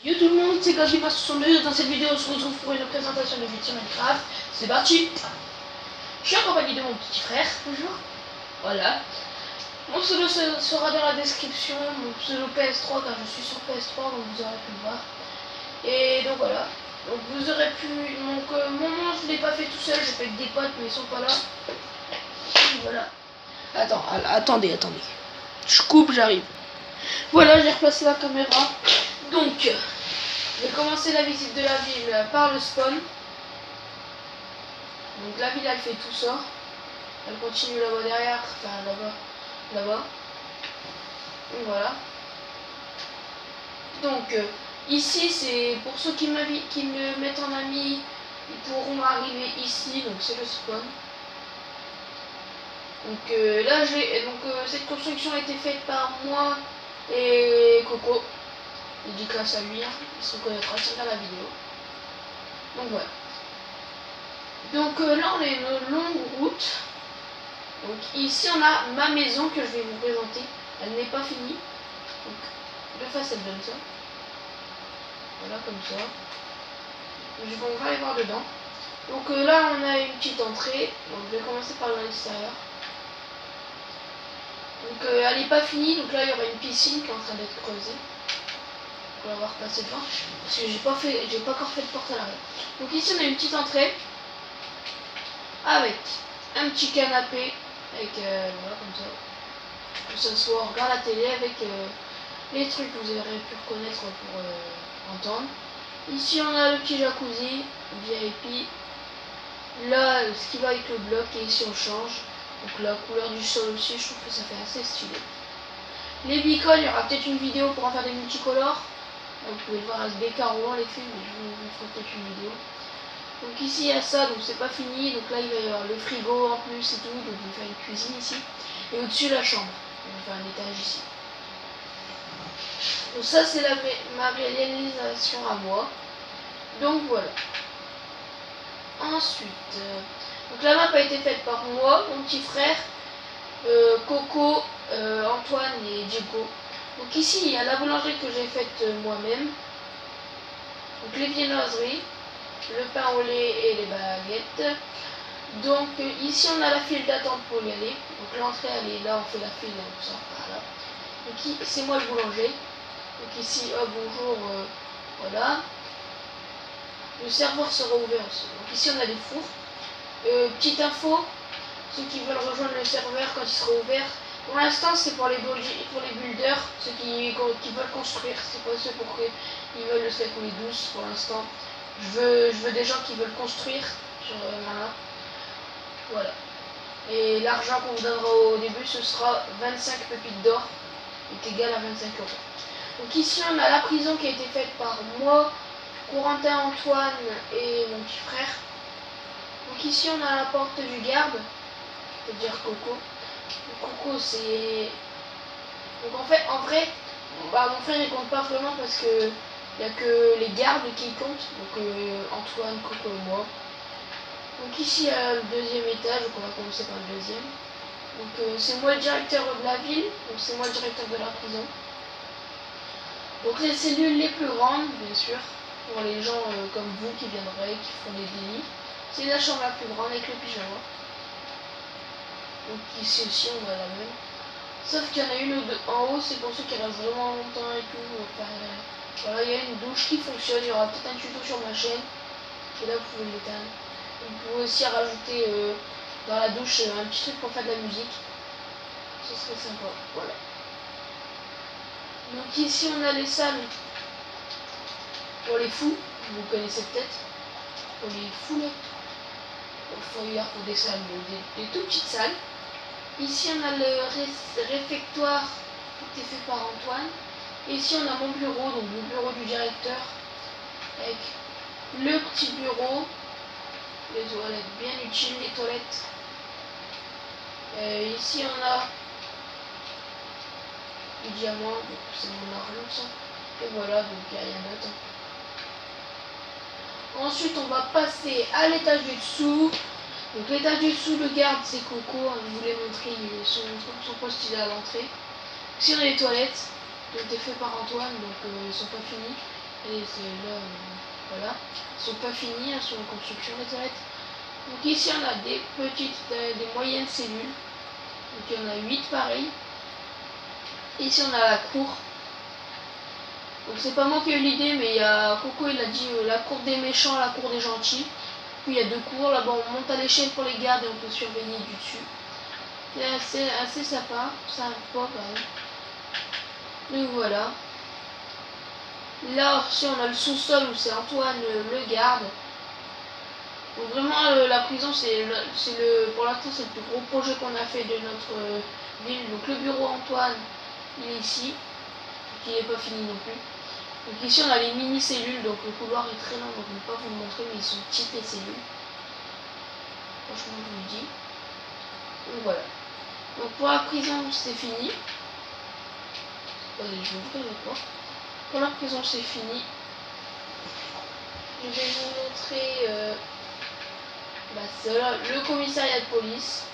Yo tout le monde, c'est Gaziva62. Dans cette vidéo, on se retrouve pour une présentation de vidéo Minecraft. C'est parti. Je suis accompagné de mon petit frère, toujours. Voilà. Mon pseudo sera dans la description. Mon pseudo PS3, car je suis sur PS3, donc vous aurez pu le voir. Et donc voilà. Donc vous aurez pu. Donc mon nom, je l'ai pas fait tout seul. J'ai fait avec des potes, mais ils sont pas là. Voilà. Attendez. Je coupe, j'arrive. Voilà, j'ai replacé la caméra. Donc, je vais commencer la visite de la ville par le spawn. Donc la ville, elle fait tout ça. Elle continue là-bas derrière, enfin là-bas. Donc voilà. Donc ici, c'est pour ceux qui me mettent en ami, ils pourront arriver ici. Donc c'est le spawn. Donc là, cette construction a été faite par moi et Coco. Dédicace à lui, il se reconnaîtra sur la vidéo. Donc voilà. Donc là on a une longue route. Donc ici on a ma maison que je vais vous présenter. Elle n'est pas finie. Donc de face elle donne ça. Voilà comme ça. On va aller voir dedans. Donc là on a une petite entrée. Donc je vais commencer par l'extérieur. Donc elle n'est pas finie. Donc là il y aura une piscine qui est en train d'être creusée. On va voir passer devant parce que j'ai pas encore fait de porte à l'arrière. Donc ici on a une petite entrée avec un petit canapé avec voilà comme ça. Que ce soit on regarde la télé avec les trucs que vous aurez pu reconnaître pour entendre. Ici on a le petit jacuzzi VIP. Là ce qui va avec le bloc et ici on change. Donc la couleur du sol aussi, je trouve que ça fait assez stylé. Les beacons, il y aura peut-être une vidéo pour en faire des multicolores. Vous pouvez le voir avec des carreaux les films, mais je vous ferai peut-être une vidéo. Donc ici il y a ça, donc c'est pas fini. Donc là il va y avoir le frigo en plus et tout. Donc je vais faire une cuisine ici. Et au-dessus la chambre. On va faire un étage ici. Donc ça c'est ma réalisation à moi. Donc voilà. Ensuite, donc la map a été faite par moi, mon petit frère, Coco, Antoine et Diego. Donc ici il y a la boulangerie que j'ai faite moi-même. Donc les viennoiseries, le pain au lait et les baguettes. Donc ici on a la file d'attente pour y aller. Donc l'entrée elle est là, on fait la file, tout ça, voilà. Donc c'est moi le boulanger. Donc ici, oh bonjour, voilà. Le serveur sera ouvert aussi. Donc ici on a des fours. Petite info, ceux qui veulent rejoindre le serveur quand il sera ouvert. Pour l'instant c'est pour les builders, ceux qui veulent construire, c'est pas ceux pour qui veulent le faire pour les douces pour l'instant. Je veux des gens qui veulent construire sur ma map. Voilà. Et l'argent qu'on vous donnera au début, ce sera 25 pépites d'or, est égal à 25 €. Donc ici on a la prison qui a été faite par moi, Corentin, Antoine et mon petit frère. Donc ici on a la porte du garde, c'est-à-dire Coco. Coco c'est... Donc en vrai, mon frère il compte pas vraiment parce que il n'y a que les gardes qui comptent. Donc Antoine, Coco et moi. Donc ici il y a le deuxième étage, donc on va commencer par le deuxième. Donc c'est moi le directeur de la ville, donc c'est moi le directeur de la prison. Donc les cellules les plus grandes, bien sûr, pour les gens comme vous qui viendraient, qui font des délits. C'est la chambre la plus grande avec le pyjama. Donc ici aussi on a la même. Sauf qu'il y en a une en haut, c'est pour ceux qui restent vraiment longtemps et tout. Voilà, il y a une douche qui fonctionne, il y aura peut-être un tuto sur ma chaîne. Et là vous pouvez l'éteindre. Vous pouvez aussi rajouter dans la douche un petit truc pour faire de la musique. Ce serait sympa. Voilà. Donc ici on a les salles pour les fous, vous connaissez peut-être. Pour les fous là. Pour des salles, des toutes petites salles. Ici on a le réfectoire qui était fait par Antoine. Et ici on a mon bureau, donc le bureau du directeur. Avec le petit bureau. Les toilettes bien utiles, les toilettes. Ici on a le diamant, c'est mon argent ça. Et voilà, donc il n'y a rien d'autre. Ensuite on va passer à l'étage du dessous. Donc l'étage du dessous, le garde c'est Coco, je vous l'ai montré, son poste il est à l'entrée. Ici on a les toilettes, qui ont été fait par Antoine, donc ils sont pas finis. Et c'est là, voilà. Ils sont pas finis, elles sont en construction les toilettes. Donc ici on a des petites, des moyennes cellules. Donc il y en a 8 pareil. Ici on a la cour. Donc c'est pas moi qui ai eu l'idée, mais il y a Coco, il a dit la cour des méchants, la cour des gentils. Puis il y a 2 cours, là-bas on monte à l'échelle pour les gardes et on peut surveiller du dessus. C'est assez sympa, ça arrive pas quand même. Donc voilà. Là aussi on a le sous-sol où c'est Antoine le garde. Donc vraiment la prison c'est pour l'instant c'est le plus gros projet qu'on a fait de notre ville. Donc le bureau Antoine il est ici. Donc il n'est pas fini non plus. Donc ici on a les mini-cellules, donc le couloir est très long, donc je ne vais pas vous le montrer, mais ils sont petites les cellules. Franchement je vous le dis. Donc voilà. Donc pour la prison c'est fini. Attendez, je vais ouvrir la porte. Pour la prison c'est fini. Je vais vous montrer le commissariat de police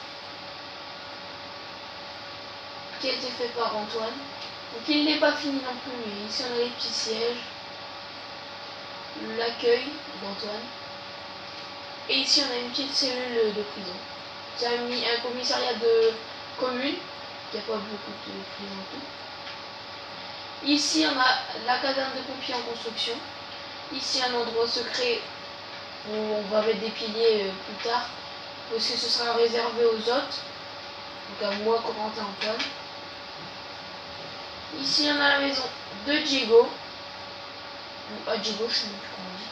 qui a été fait par Antoine. Donc il n'est pas fini non plus, mais ici on a les petits sièges. L'accueil d'Antoine. Et ici on a une petite cellule de prison. C'est un commissariat de commune. Il n'y a pas beaucoup de prison et tout. Ici on a la caserne de pompiers en construction. Ici un endroit secret où on va mettre des piliers plus tard. Parce que ce sera réservé aux hôtes. Donc à moi, Corentin, Antoine. Ici on a la maison de Diego. Pas Diego, je sais même plus comment on dit.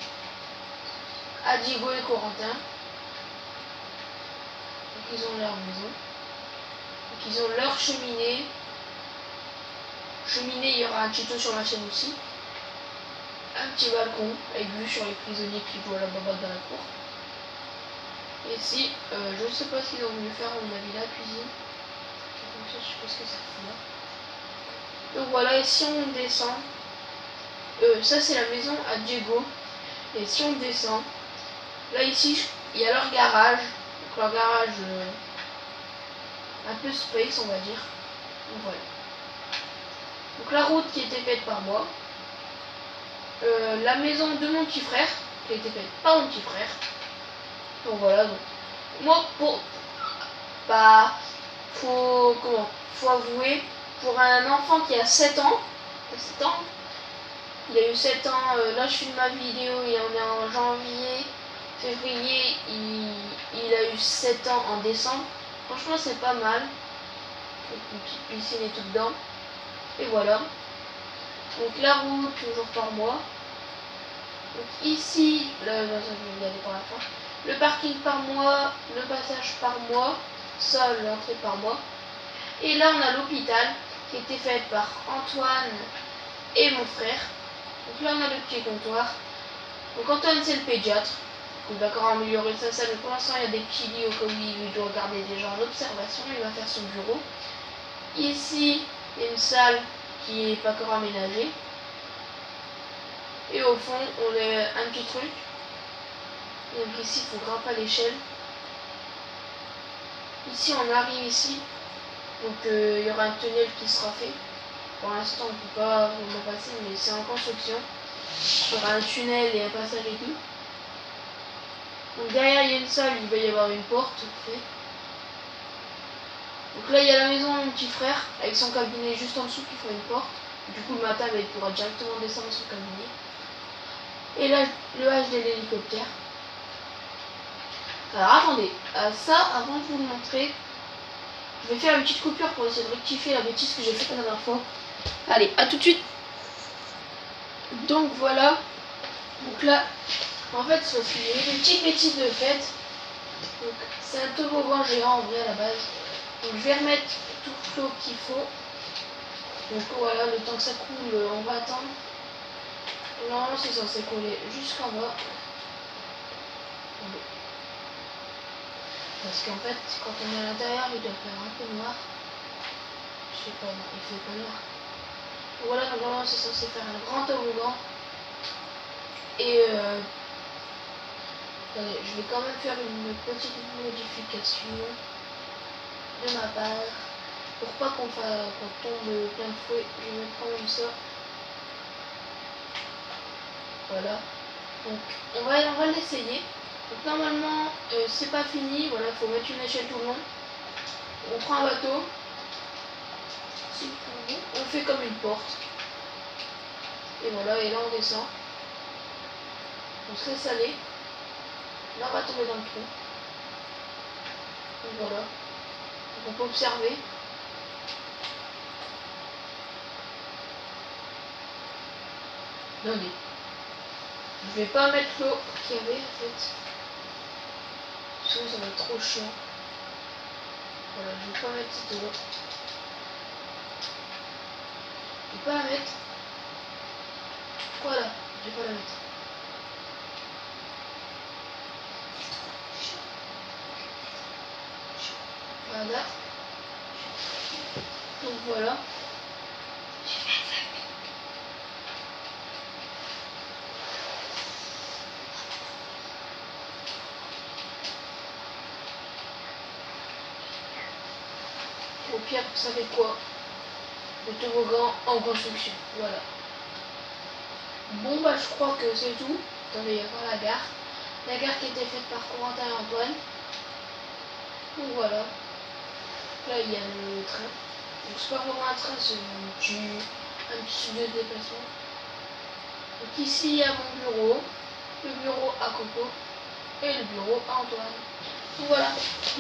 À Diego et Corentin. Donc ils ont leur maison. Donc ils ont leur cheminée. Cheminée, il y aura un tuto sur ma chaîne aussi. Un petit balcon avec vue sur les prisonniers qui jouent à la babatte dans la cour. Et ici, je ne sais pas ce qu'ils ont voulu faire, à mon avis, la cuisine. Je sais pas ce que ça fout là. Donc voilà, et si on descend, ça c'est la maison à Diego. Et si on descend, là ici, il y a leur garage. Donc leur garage un peu space, on va dire. Donc voilà. Donc la route qui a été faite par moi. La maison de mon petit frère, qui a été faite par mon petit frère. Donc voilà, donc moi faut avouer, pour un enfant qui a 7 ans, il a eu 7 ans, là je filme ma vidéo et on est en janvier, février, il a eu 7 ans en décembre. Franchement c'est pas mal. Une petite piscine et tout dedans. Et voilà. Donc la route toujours par moi. Donc ici, là ça je vais regarder pour la fin. Le parking par mois, le passage par mois, ça l'entrée par mois. Et là on a l'hôpital qui a été fait par Antoine et mon frère. Donc là on a le petit comptoir. Donc Antoine c'est le pédiatre. Il va encore améliorer sa salle, mais pour l'instant il y a des petits lits au cas où il doit regarder des gens en observation. Il va faire son bureau. Ici il y a une salle qui n'est pas encore aménagée. Et au fond on a un petit truc. Et donc ici il faut grimper à l'échelle. Ici on arrive ici. Donc il y aura un tunnel qui sera fait. Pour l'instant on ne peut pas vraiment passer, mais c'est en construction. Il y aura un tunnel et un passage et tout. Donc derrière il y a une salle, il va y avoir une porte. Fait. Donc là il y a la maison de mon petit frère avec son cabinet juste en dessous qui fera une porte. Du coup le matin il pourra directement descendre son cabinet. Et là le HD de l'hélicoptère. Alors attendez, ça avant de vous le montrer, je vais faire une petite coupure pour essayer de rectifier la bêtise que j'ai faite la dernière fois. Allez, à tout de suite. Donc voilà. Donc là, en fait, c'est parce qu'il y a eu une petite bêtise de fait. Donc c'est un toboggan géant en vrai à la base. Donc je vais remettre tout l'eau qu'il faut. Donc voilà, le temps que ça coule, on va attendre. Normalement c'est censé couler jusqu'en bas. Parce qu'en fait, quand on est à l'intérieur, il doit faire un peu noir. Je sais pas, non, il fait pas noir. Donc voilà, normalement c'est censé faire un grand toboggan. Et attendez, je vais quand même faire une petite modification de ma part. Pour pas qu'on tombe plein de fouet, je vais mettre quand même ça. Voilà. Donc on va l'essayer. Donc normalement c'est pas fini. Voilà, faut mettre une échelle tout le long. On prend un bateau. On fait comme une porte. Et voilà, et là on descend. On se laisse aller. Là on va tomber dans le trou. Donc voilà. Donc on peut observer. Attendez. Je vais pas mettre l'eau qu'il y avait en fait. Sinon ça va être trop chiant. Voilà, je vais pas mettre cette eau. Je vais pas la mettre. Voilà, je vais pas la mettre. Voilà. Donc voilà. Au pire, vous savez quoi? Le toboggan en construction. Voilà. Bon bah je crois que c'est tout. Attendez, il y a pas la gare. La gare qui était faite par Corentin et Antoine. Donc voilà. Là il y a le train. Donc c'est pas vraiment un train, c'est un petit studio de déplacement. Donc ici il y a mon bureau, le bureau à Coco et le bureau à Antoine. Donc voilà.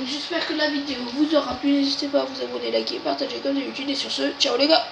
J'espère que la vidéo vous aura plu. N'hésitez pas à vous abonner, liker, partager comme d'habitude. Et sur ce, ciao les gars.